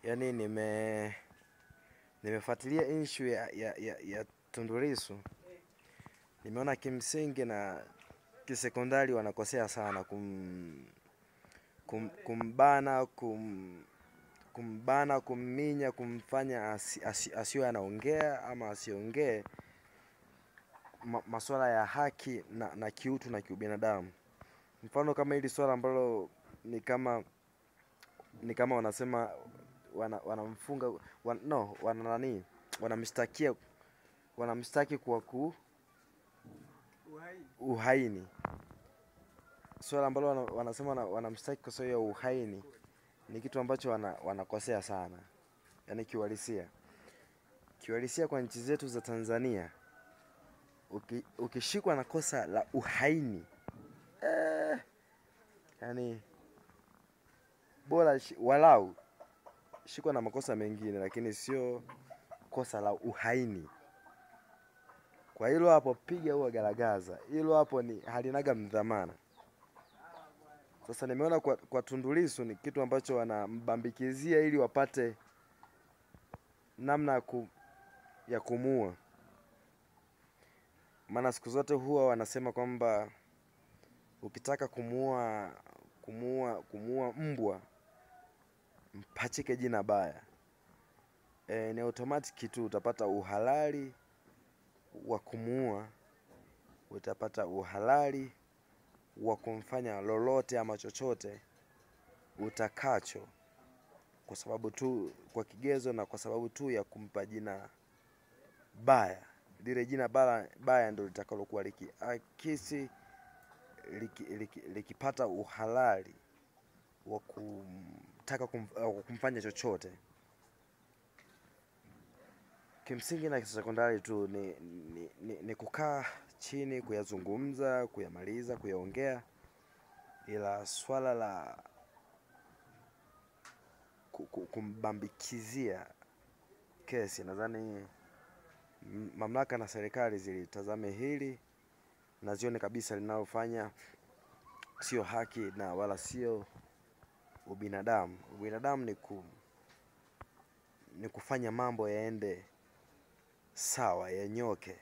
Yani nimefuatilia issue ya Tundu Lissu. Nimeona kimsingi na kisekondari wanakosea sana kumbana, kumminya, kumfanya asiwe anaongea ama asiongee masuala ya haki na kiutu na kiubinadamu. Mfano kama hili swala ambalo ni kama wanasema wanamfunga wanamstaki kwa uhaini. Swala ambalo wanasema wanamstaki kwa sababu ya uhaini ni kitu ambacho wanakosea sana. Yaani kiuhalisia kwa nchi zetu za Tanzania, ukishikwa na kosa la uhaini, yani bora walau shikwa na makosa mengine, lakini sio kosa la uhaini. Kwa hilo hapo piga huwa garagaza. Hilo hapo ni halinaga mdhamana. Sasa nimeona kwa Tundu Lissu ni kitu ambacho wanambambikizia ili wapate namna ya kumuua. Maana siku zote huwa wanasema kwamba ukitaka kumuua mbwa, mpachike jina baya. Ni automatic tu utapata uhalali wa kumuua, utapata uhalali wa kumfanya lolote ama chochote utakacho, kwa sababu tu kwa kigezo na kwa sababu tu ya kumpa jina baya. Lile jina baya ndio litakalokuwa likiakisi likipata uhalali wa kutaka kumfanya chochote. Kimsingi na kisekondari tu ni kukaa chini, kuyazungumza, kuyamaliza, kuyaongea. Ila swala la kumbambikizia kesi, nadhani mamlaka na serikali zilitazame hili na zione kabisa linalofanya sio haki na wala sio ubinadamu. Ubinadamu ni kufanya mambo yaende sawa, yanyoke.